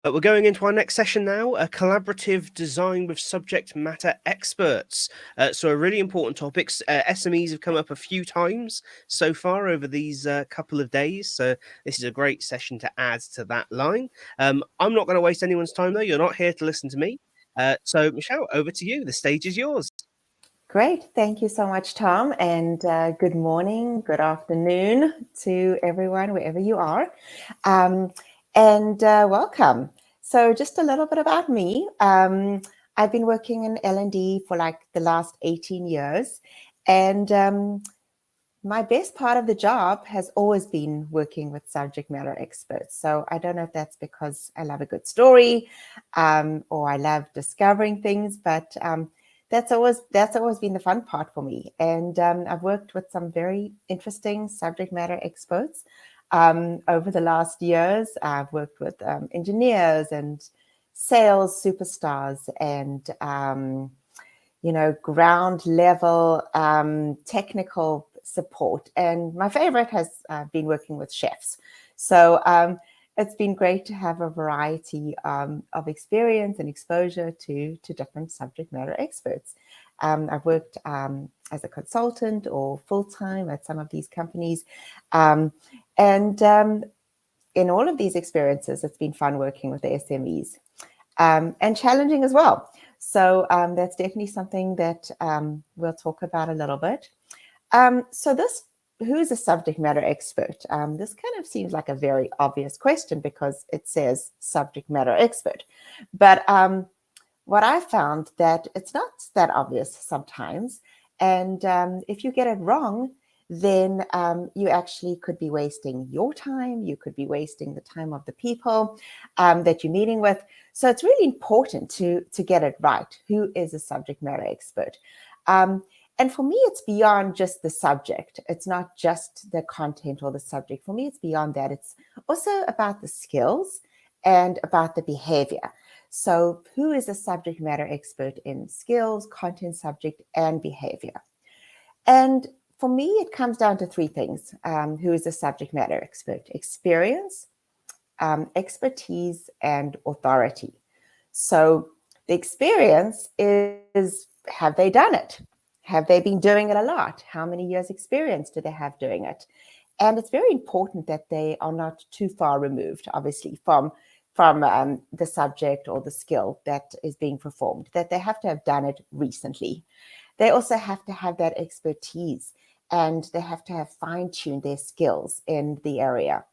We're going into our next session now, a collaborative design with subject matter experts. So, a really important topic. SMEs have come up a few times so far over these couple of days. So, this is a great session to add to that line. I'm not going to waste anyone's time, though. You're not here to listen to me. So, Michelle, over to you. The stage is yours. Great. Thank you so much, Tom. And good morning, good afternoon to everyone, wherever you are. Welcome. So just a little bit about me. I've been working in L&D for like the last 18 years. And my best part of the job has always been working with subject matter experts. So I don't know if that's because I love a good story or I love discovering things, but that's always been the fun part for me. And I've worked with some very interesting subject matter experts over the last years. I've worked with engineers and sales superstars and ground level technical support. And my favorite has been working with chefs. So it's been great to have a variety of experience and exposure to different subject matter experts. I've worked as a consultant or full-time at some of these companies. In all of these experiences, it's been fun working with the SMEs and challenging as well. So that's definitely something that we'll talk about a little bit. Who is a subject matter expert? This kind of seems like a very obvious question because it says subject matter expert. But what I found that it's not that obvious sometimes. And if you get it wrong, then you actually could be wasting your time. You could be wasting the time of the people that you're meeting with. So it's really important to get it right. Who is a subject matter expert? And for me, it's beyond just the subject. It's not just the content or the subject. For me, it's beyond that. It's also about the skills and about the behavior. So who is a subject matter expert in skills, content, subject, and behavior? And for me, it comes down to three things. Who is a subject matter expert? Experience, expertise, and authority. So the experience is, have they done it? Have they been doing it a lot? How many years experience do they have doing it? And it's very important that they are not too far removed, obviously, from the subject or the skill that is being performed, that they have to have done it recently. They also have to have that expertise and they have to have fine-tuned their skills in the area.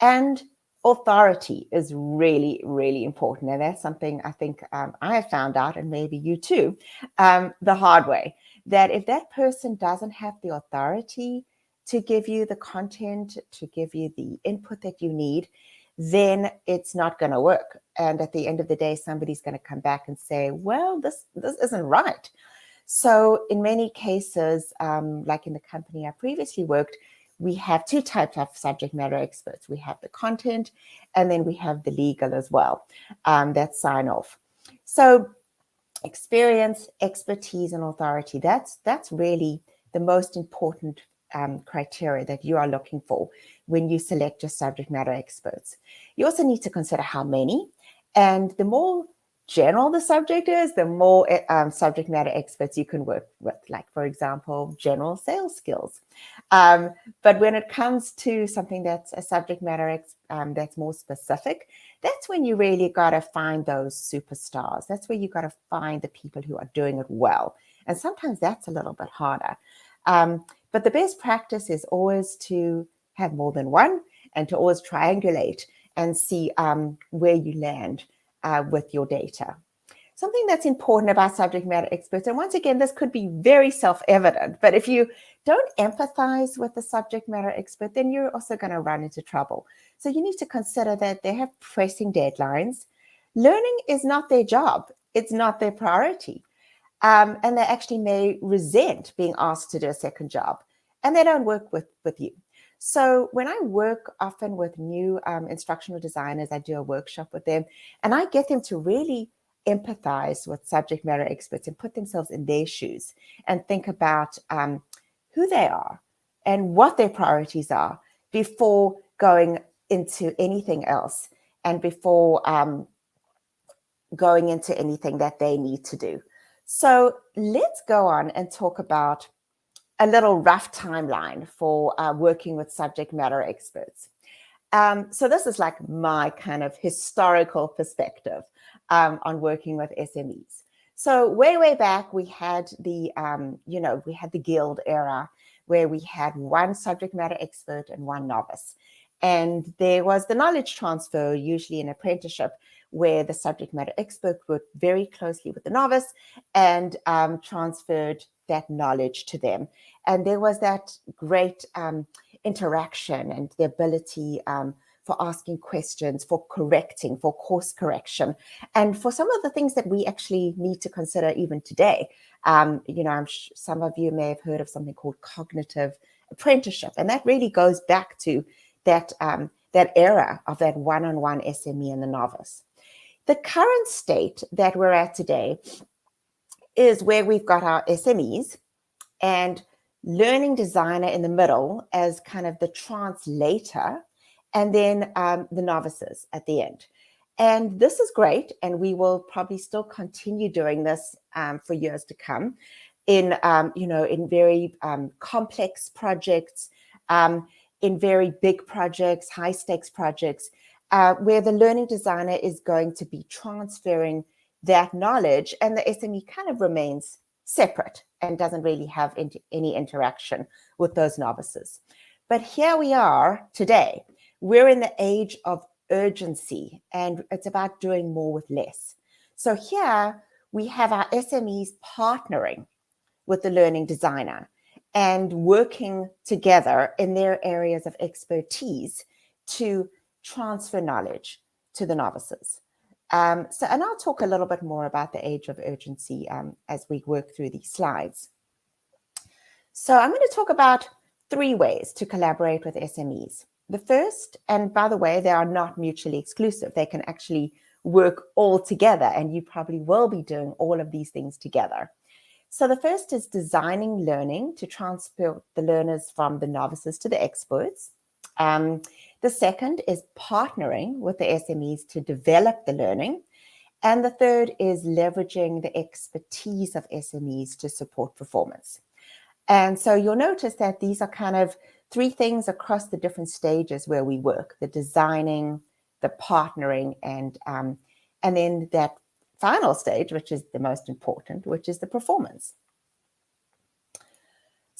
And authority is really, really important. And that's something I think I have found out, and maybe you too, the hard way, that if that person doesn't have the authority to give you the content, to give you the input that you need, then it's not going to work. And at the end of the day, somebody's going to come back and say, well, this isn't right. So in many cases, like in the company I previously worked, we have two types of subject matter experts. We have the content, and then we have the legal as well, that sign off. So experience, expertise, and authority, that's really the most important criteria that you are looking for when you select your subject matter experts. You also need to consider how many, and the more general the subject is, the more subject matter experts you can work with, like, for example, general sales skills. But when it comes to something that's a subject matter that's more specific, that's when you really got to find those superstars. That's where you got to find the people who are doing it well. And sometimes that's a little bit harder. But the best practice is always to have more than one and to always triangulate and see where you land with your data. Something that's important about subject matter experts, and once again, this could be very self-evident, but if you don't empathize with the subject matter expert, then you're also going to run into trouble. So you need to consider that they have pressing deadlines. Learning is not their job. It's not their priority. And they actually may resent being asked to do a second job, and they don't work with you. So when I work often with new instructional designers, I do a workshop with them, and I get them to really empathize with subject matter experts and put themselves in their shoes and think about who they are and what their priorities are before going into anything else. and before going into anything that they need to do. So let's go on and talk about a little rough timeline for working with subject matter experts. So this is like my kind of historical perspective on working with SMEs. So way back, we had the, we had the guild era where we had one subject matter expert and one novice. And there was the knowledge transfer, usually an apprenticeship, where the subject matter expert worked very closely with the novice and transferred that knowledge to them. And there was that great interaction and the ability for asking questions, for correcting, for course correction, and for some of the things that we actually need to consider even today. I'm some of you may have heard of something called cognitive apprenticeship, and that really goes back to that era of that one-on-one SME and the novice. The current state that we're at today is where we've got our SMEs and learning designer in the middle as kind of the translator, and then the novices at the end. And this is great, and we will probably still continue doing this for years to come in very complex projects, in very big projects, high stakes projects, where the learning designer is going to be transferring that knowledge, and the SME kind of remains separate and doesn't really have any interaction with those novices. But here we are today. We're in the age of urgency, and it's about doing more with less. So here we have our SMEs partnering with the learning designer and working together in their areas of expertise to transfer knowledge to the novices. And I'll talk a little bit more about the age of urgency as we work through these slides. So I'm going to talk about 3 ways to collaborate with SMEs. The first, and by the way, they are not mutually exclusive. They can actually work all together, and you probably will be doing all of these things together. So the first is designing learning to transport the learners from the novices to the experts. The second is partnering with the SMEs to develop the learning. And the third is leveraging the expertise of SMEs to support performance. And so you'll notice that these are kind of 3 things across the different stages where we work: the designing, the partnering, and then that final stage, which is the most important, which is the performance.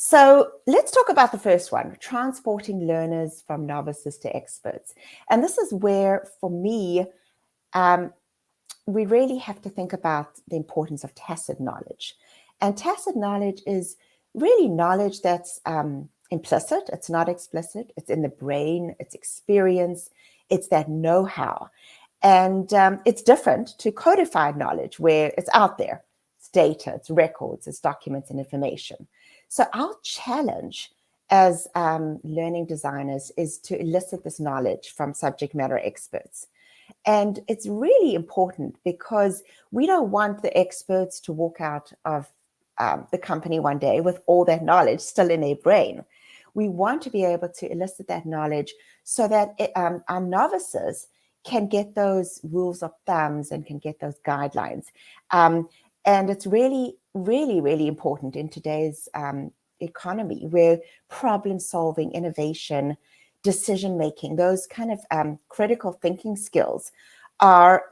So let's talk about the first one, transporting learners from novices to experts. And this is where, for me, we really have to think about the importance of tacit knowledge. And tacit knowledge is really knowledge that's implicit. It's not explicit. It's in the brain. It's experience. It's that know-how. And it's different to codified knowledge, where it's out there. It's data, it's records, it's documents and information. So our challenge as learning designers is to elicit this knowledge from subject matter experts. And it's really important because we don't want the experts to walk out of the company one day with all that knowledge still in their brain. We want to be able to elicit that knowledge so that our novices can get those rules of thumbs and can get those guidelines. And it's really, really, really important in today's economy, where problem solving, innovation, decision making, those kind of critical thinking skills are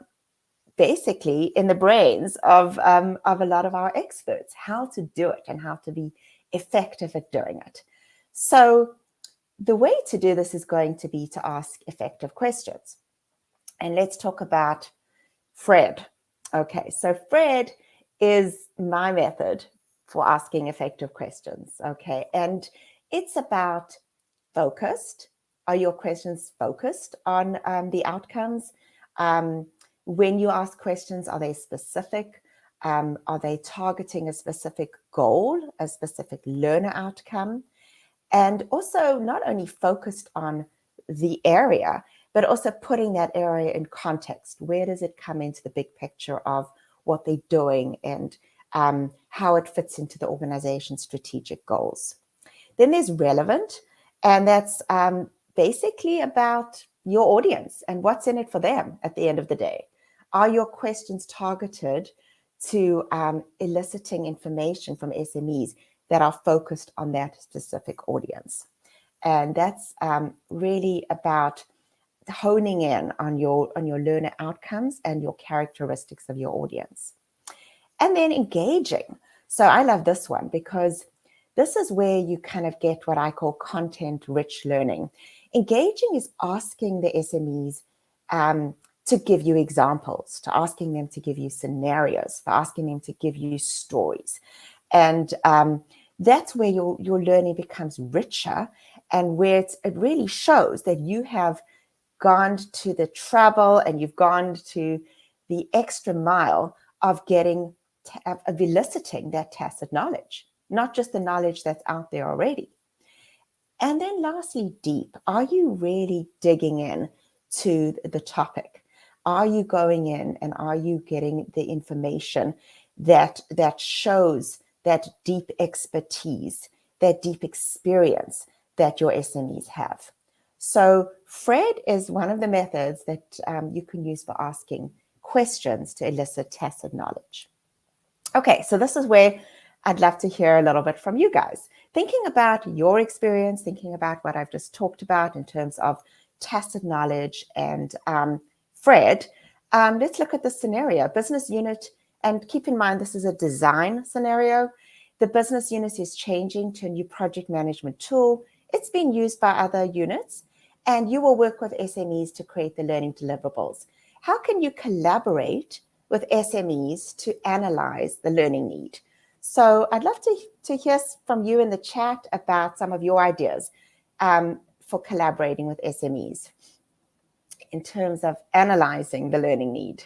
basically in the brains of a lot of our experts, how to do it and how to be effective at doing it. So the way to do this is going to be to ask effective questions. And let's talk about Fred. Okay, so Fred is my method for asking effective questions. Okay, and it's about focused. Are your questions focused on the outcomes? When you ask questions, are they specific? Are they targeting a specific goal, a specific learner outcome? And also not only focused on the area, but also putting that area in context. Where does it come into the big picture of what they're doing and how it fits into the organization's strategic goals? Then there's relevant, and that's basically about your audience and what's in it for them at the end of the day? Are your questions targeted to eliciting information from SMEs that are focused on that specific audience? And that's really about honing in on your learner outcomes and your characteristics of your audience. And then engaging. So I love this one because this is where you kind of get what I call content-rich learning. Engaging is asking the SMEs to give you examples, to asking them to give you scenarios, for asking them to give you stories. And that's where your learning becomes richer, and where it really shows that you have gone to the trouble and you've gone to the extra mile of eliciting that tacit knowledge, not just the knowledge that's out there already. And then lastly, deep. Are you really digging in to the topic? Are you going in and are you getting the information that shows that deep expertise, that deep experience that your SMEs have? So Fred is one of the methods that you can use for asking questions to elicit tacit knowledge. Okay, so this is where I'd love to hear a little bit from you guys. Thinking about your experience, thinking about what I've just talked about in terms of tacit knowledge and Fred, let's look at the scenario. Business unit, and keep in mind this is a design scenario. The business unit is changing to a new project management tool. It's being used by other units, and you will work with SMEs to create the learning deliverables. How can you collaborate with SMEs to analyze the learning need? So I'd love to hear from you in the chat about some of your ideas for collaborating with SMEs in terms of analyzing the learning need.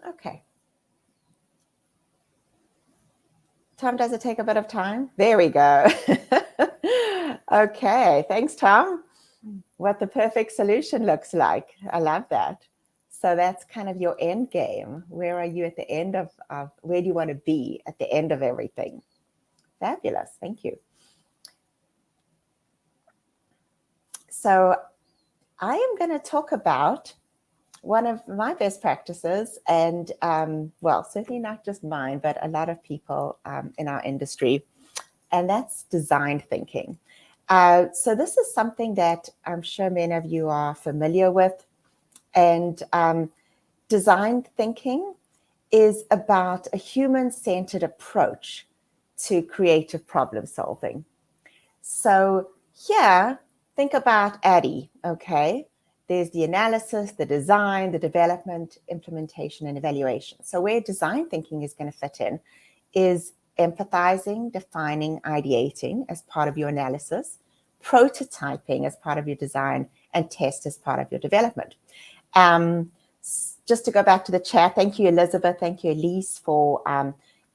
Okay. Tom, does it take a bit of time? There we go. Okay, thanks, Tom. What the perfect solution looks like. I love that. So that's kind of your end game. Where are you at the end of where do you want to be at the end of everything? Fabulous. Thank you. So I am going to talk about one of my best practices, and well, certainly not just mine, but a lot of people in our industry, and that's design thinking. So this is something that I'm sure many of you are familiar with, and design thinking is about a human-centered approach to creative problem solving. So here, think about ADDIE, okay? There's the analysis, the design, the development, implementation, and evaluation. So where design thinking is going to fit in is empathizing, defining, ideating as part of your analysis, prototyping as part of your design, and test as part of your development. Just to go back to the chat, thank you, Elizabeth. Thank you, Elise, for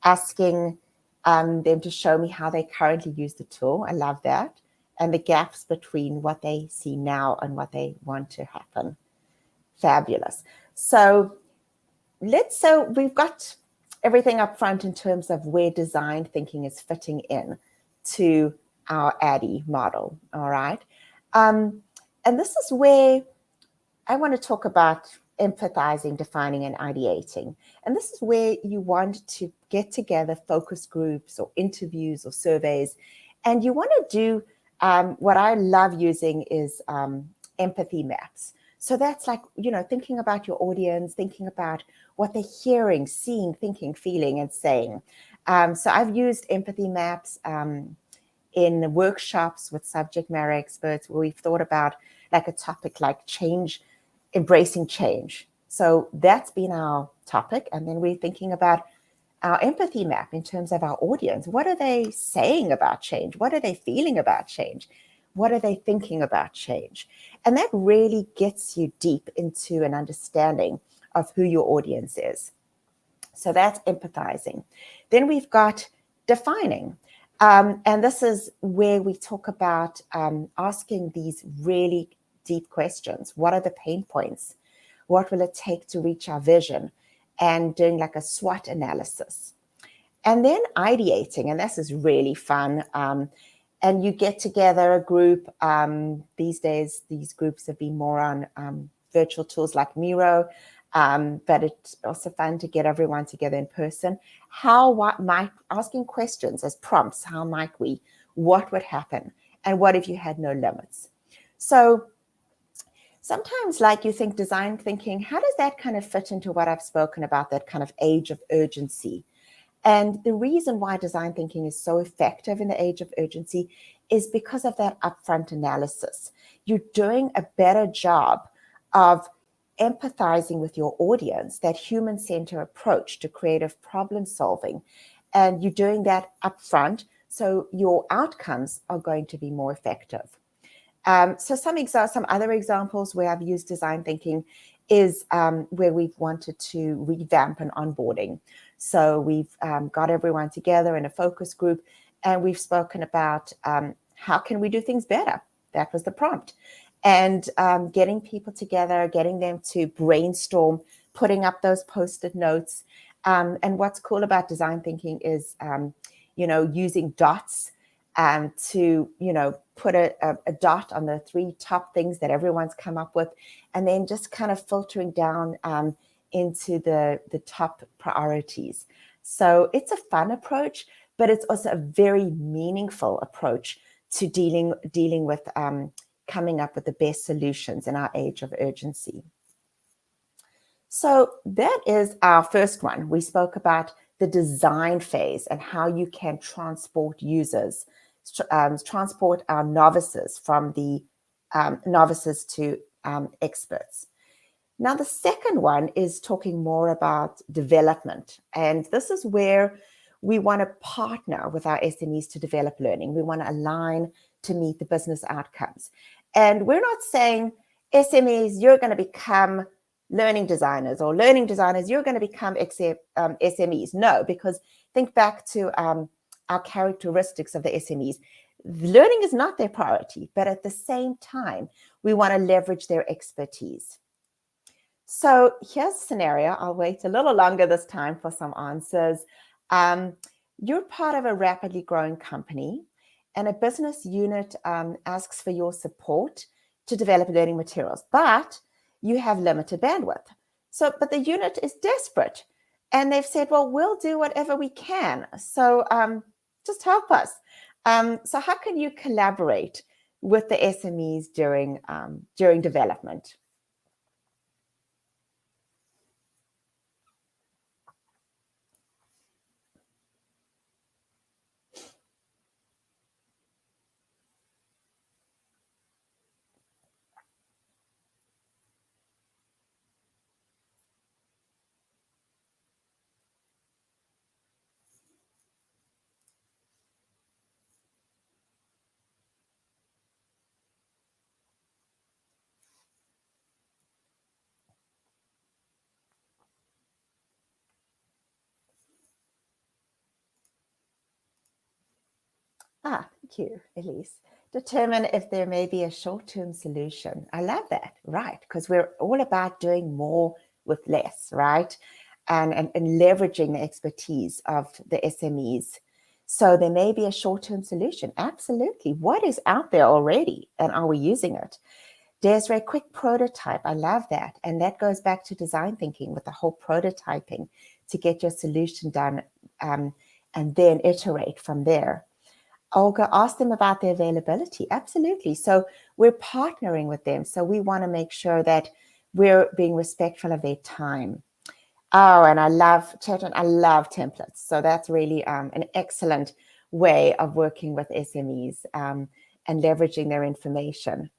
asking them to show me how they currently use the tool. I love that. And the gaps between what they see now and what they want to happen. Fabulous. So we've got everything up front in terms of where design thinking is fitting in to our ADDIE model, all right? And this is where I want to talk about empathizing, defining, and ideating. And this is where you want to get together focus groups or interviews or surveys, and you want to do what I love using is empathy maps. So that's like, thinking about your audience, thinking about what they're hearing, seeing, thinking, feeling, and saying. So I've used empathy maps in workshops with subject matter experts where we've thought about like a topic like change, embracing change. So that's been our topic. And then we're thinking about our empathy map in terms of our audience. What are they saying about change? What are they feeling about change? What are they thinking about change? And that really gets you deep into an understanding of who your audience is. So that's empathizing. Then we've got defining. And this is where we talk about asking these really deep questions. What are the pain points? What will it take to reach our vision? And doing like a SWOT analysis. And then ideating, and this is really fun. And you get together a group. These days, these groups have been more on virtual tools like Miro, but it's also fun to get everyone together in person. Asking questions as prompts, how might we, what would happen, and what if you had no limits? So sometimes, like, you think design thinking, how does that kind of fit into what I've spoken about, that kind of age of urgency? And the reason why design thinking is so effective in the age of urgency is because of that upfront analysis. You're doing a better job of empathizing with your audience, that human-centered approach to creative problem solving. And you're doing that upfront, so your outcomes are going to be more effective. So some other examples where I've used design thinking is where we've wanted to revamp an onboarding. So we've got everyone together in a focus group, and we've spoken about how can we do things better? That was the prompt. And getting people together, getting them to brainstorm, putting up those Post-it notes. And what's cool about design thinking is, using dots to, put a dot on the 3 top things that everyone's come up with, and then just kind of filtering down into the top priorities. So it's a fun approach, but it's also a very meaningful approach to dealing with coming up with the best solutions in our age of urgency. So that is our first one. We spoke about the design phase and how you can transport users, transport our novices from the novices to experts. Now, the second one is talking more about development. And this is where we want to partner with our SMEs to develop learning. We want to align to meet the business outcomes. And we're not saying, SMEs, you're going to become learning designers, or learning designers, you're going to become SMEs. No, because think back to our characteristics of the SMEs. Learning is not their priority, but at the same time, we want to leverage their expertise. So here's a scenario. I'll wait a little longer this time for some answers. You're part of a rapidly growing company, and a business unit asks for your support to develop learning materials, but you have limited bandwidth. But the unit is desperate, and they've said, well, we'll do whatever we can. So just help us. So how can you collaborate with the SMEs during development? Thank you, Elise. Determine if there may be a short-term solution. I love that, right? Because we're all about doing more with less, right? And leveraging the expertise of the SMEs. So there may be a short-term solution. Absolutely. What is out there already, and are we using it? Desiree, quick prototype. I love that. And that goes back to design thinking with the whole prototyping to get your solution done and then iterate from there. Olga, ask them about their availability. Absolutely. So we're partnering with them. So we want to make sure that we're being respectful of their time. Oh, and I love templates. So that's really an excellent way of working with SMEs and leveraging their information.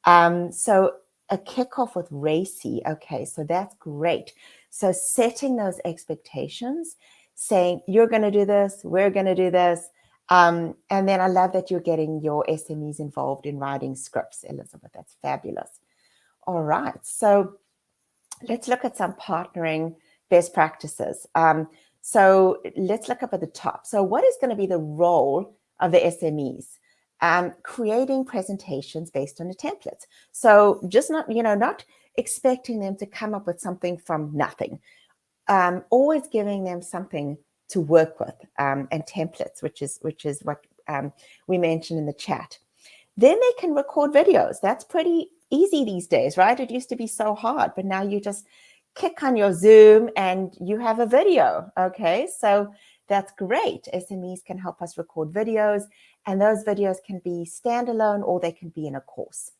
So a kickoff with RACI. Okay, so that's great. So setting those expectations, saying, you're going to do this, we're going to do this. And then I love that you're getting your SMEs involved in writing scripts, Elizabeth. That's fabulous. All right. So let's look at some partnering best practices. So let's look up at the top. So what is going to be the role of the SMEs? Creating presentations based on the templates. So just not expecting them to come up with something from nothing. Always giving them something to work with, and templates, which is what we mentioned in the chat. Then they can record videos. That's pretty easy these days, right? It used to be so hard, but now you just click on your Zoom and you have a video. Okay, so that's great. SMEs can help us record videos, and those videos can be standalone or they can be in a course.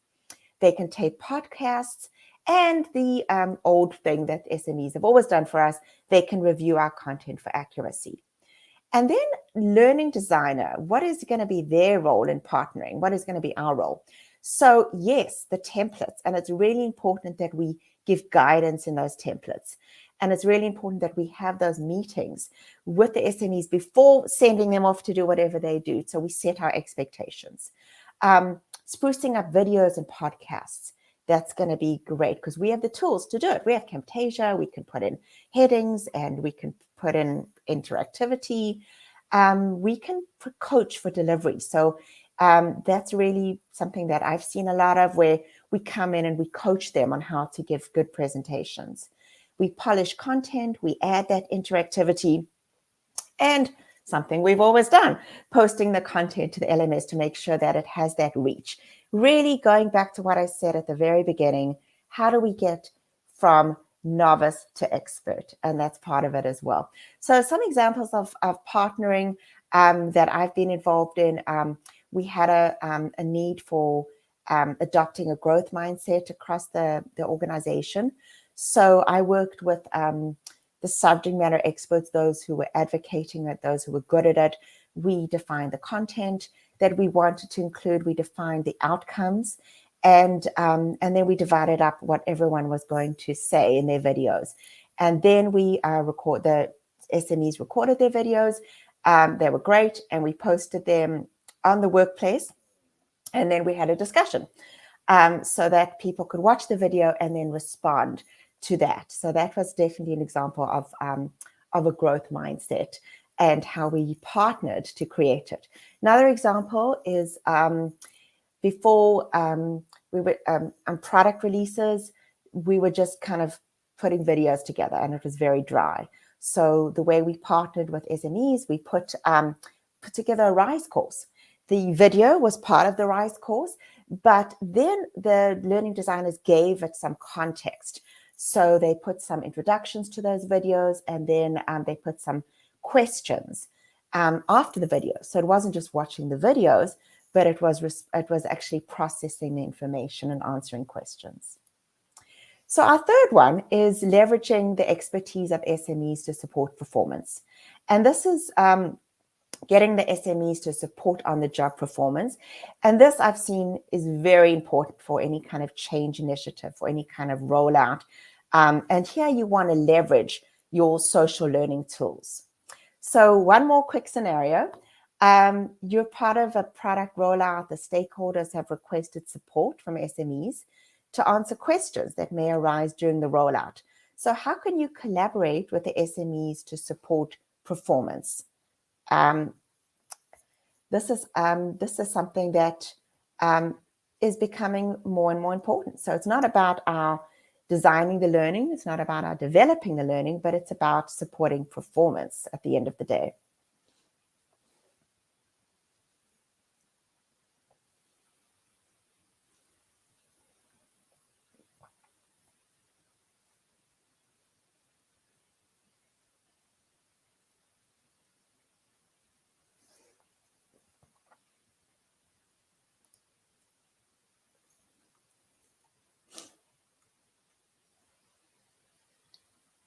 They can tape podcasts, and the old thing that SMEs have always done for us, they can review our content for accuracy. And then learning designer, what is going to be their role in partnering? What is going to be our role? So yes, the templates, and it's really important that we give guidance in those templates. And it's really important that we have those meetings with the SMEs before sending them off to do whatever they do. So we set our expectations. Sprucing up videos and podcasts. That's going to be great because we have the tools to do it. We have Camtasia, we can put in headings, and we can put in interactivity. We can coach for delivery. So that's really something that I've seen a lot of, where we come in and we coach them on how to give good presentations. We polish content, we add that interactivity, and something we've always done, posting the content to the LMS to make sure that it has that reach. Really going back to what I said at the very beginning, how do we get from novice to expert? And that's part of it as well. So some examples of partnering that I've been involved in, we had a need for adopting a growth mindset across the organization. So I worked with the subject matter experts, those who were advocating it, those who were good at it. We defined the content that we wanted to include. We defined the outcomes, and then we divided up what everyone was going to say in their videos. And then we the SMEs recorded their videos. They were great, and we posted them on the workplace. And then we had a discussion so that people could watch the video and then respond to that. So that was definitely an example of a growth mindset and how we partnered to create it. Another example is before we were on product releases, we were just kind of putting videos together, and it was very dry. So the way we partnered with SMEs, we put together a RISE course. The video was part of the RISE course, but then the learning designers gave it some context. So they put some introductions to those videos, and then they put some questions after the video. So it wasn't just watching the videos, but it was actually processing the information and answering questions. So our third one is leveraging the expertise of SMEs to support performance. And this is getting the SMEs to support on the job performance. And this I've seen is very important for any kind of change initiative, for any kind of rollout. And here you want to leverage your social learning tools. So one more quick scenario. You're part of a product rollout. The stakeholders have requested support from SMEs to answer questions that may arise during the rollout. So how can you collaborate with the SMEs to support performance? This is something that is becoming more and more important. So it's not about our designing the learning, it's not about our developing the learning, but it's about supporting performance at the end of the day.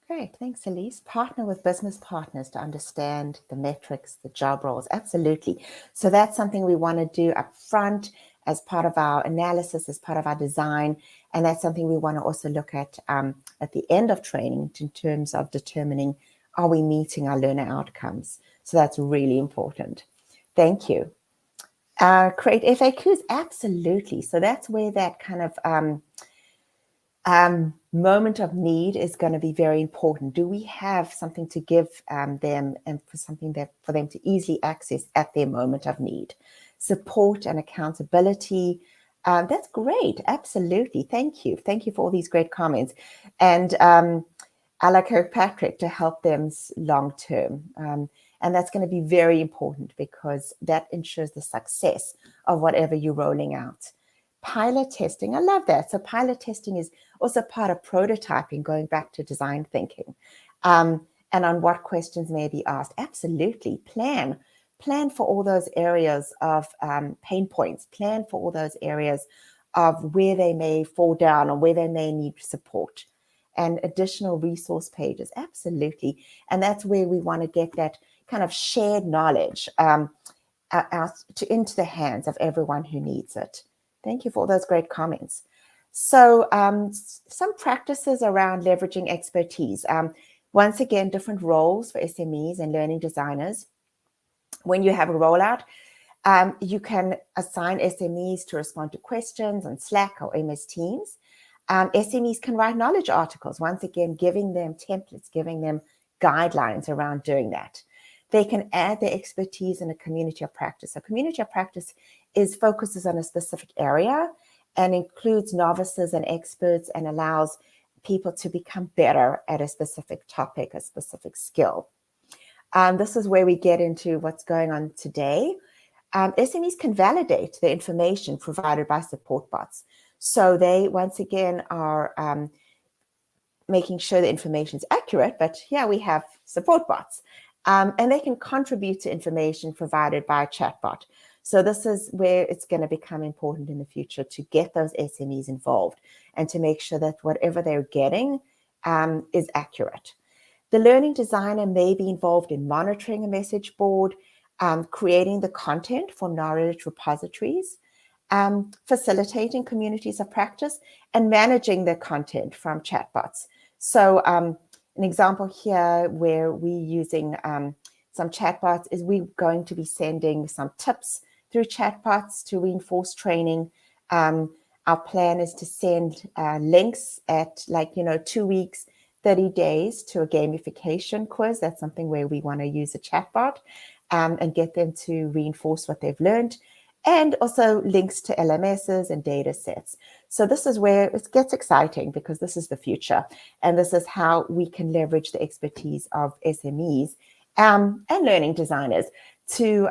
Great, thanks, Elise. Partner with business partners to understand the metrics, the job roles. Absolutely. So that's something we want to do up front as part of our analysis, as part of our design. And that's something we want to also look at the end of training in terms of determining, are we meeting our learner outcomes? So that's really important. Thank you. Create FAQs, absolutely. So that's where that kind of moment of need is going to be very important. Do we have something to give them, and for something that for them to easily access at their moment of need? Support and accountability. That's great. Absolutely. Thank you. Thank you for all these great comments. And I like Kirkpatrick to help them long term. And that's going to be very important because that ensures the success of whatever you're rolling out. Pilot testing, I love that. So pilot testing is also part of prototyping, going back to design thinking. And on what questions may be asked. Absolutely. Plan for all those areas of pain points. Plan for all those areas of where they may fall down or where they may need support. And additional resource pages. Absolutely. And that's where we want to get that kind of shared knowledge into the hands of everyone who needs it. Thank you for all those great comments. So some practices around leveraging expertise. Once again, different roles for SMEs and learning designers. When you have a rollout, you can assign SMEs to respond to questions on Slack or MS Teams. SMEs can write knowledge articles, once again, giving them templates, giving them guidelines around doing that. They can add their expertise in a community of practice. A community of practice focuses on a specific area and includes novices and experts and allows people to become better at a specific topic, a specific skill. This is where we get into what's going on today. SMEs can validate the information provided by support bots. So they, once again, are making sure the information is accurate, but yeah, we have support bots. And they can contribute to information provided by a chatbot. So this is where it's going to become important in the future to get those SMEs involved and to make sure that whatever they're getting is accurate. The learning designer may be involved in monitoring a message board, creating the content for knowledge repositories, facilitating communities of practice, and managing the content from chatbots. So an example here where we're using some chatbots is we're going to be sending some tips through chatbots to reinforce training. Our plan is to send links at 2 weeks, 30 days to a gamification quiz. That's something where we want to use a chatbot and get them to reinforce what they've learned. And also links to LMSs and data sets. So this is where it gets exciting because this is the future. And this is how we can leverage the expertise of SMEs and learning designers to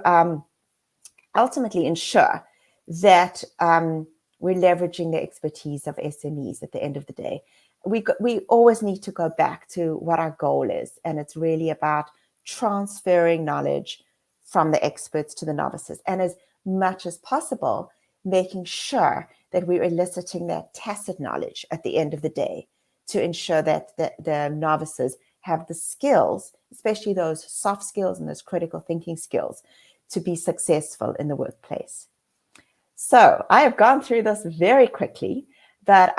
ultimately ensure that we're leveraging the expertise of SMEs at the end of the day. We always need to go back to what our goal is. And it's really about transferring knowledge from the experts to the novices. And as much as possible, making sure that we're eliciting that tacit knowledge at the end of the day to ensure that the novices have the skills, especially those soft skills and those critical thinking skills, to be successful in the workplace. So I have gone through this very quickly, but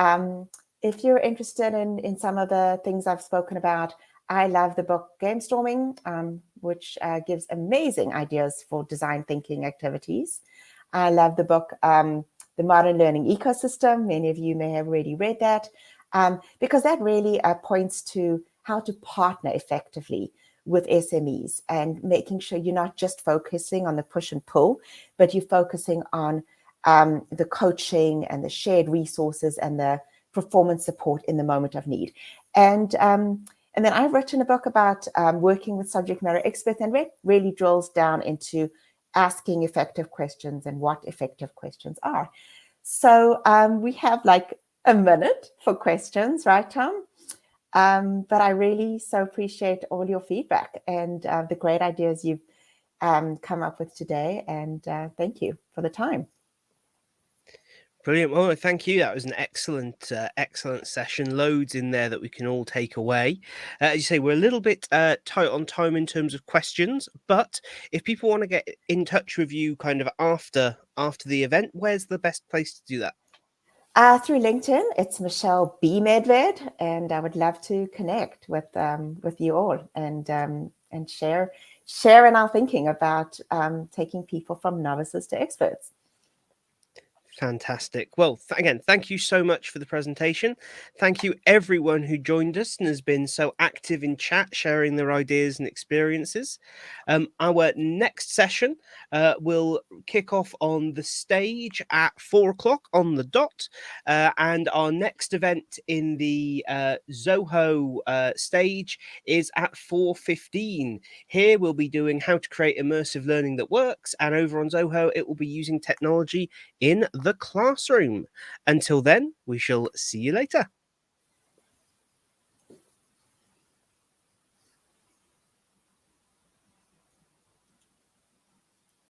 if you're interested in some of the things I've spoken about, I love the book Game Storming, which gives amazing ideas for design thinking activities. I love the book, The Modern Learning Ecosystem. Many of you may have already read that, because that really points to how to partner effectively with SMEs and making sure you're not just focusing on the push and pull, but you're focusing on the coaching and the shared resources and the performance support in the moment of need. And then I've written a book about working with subject matter experts, and it really drills down into asking effective questions and what effective questions are. So we have like a minute for questions, right, Tom? But I really so appreciate all your feedback and the great ideas you've come up with today. And thank you for the time. Brilliant. Well, thank you. That was an excellent session. Loads in there that we can all take away. As you say, we're a little bit tight on time in terms of questions, but if people want to get in touch with you kind of after the event, where's the best place to do that? Through LinkedIn, it's Michele B. Medved, and I would love to connect with you all. And and share in our thinking about taking people from novices to experts. Fantastic. Well, again, thank you so much for the presentation. Thank you, everyone who joined us and has been so active in chat, sharing their ideas and experiences. Our next session will kick off on the stage at 4 o'clock on the dot. And our next event in the Zoho stage is at 4:15. Here we'll be doing how to create immersive learning that works. And over on Zoho, it will be using technology in the classroom. Until then, we shall see you later.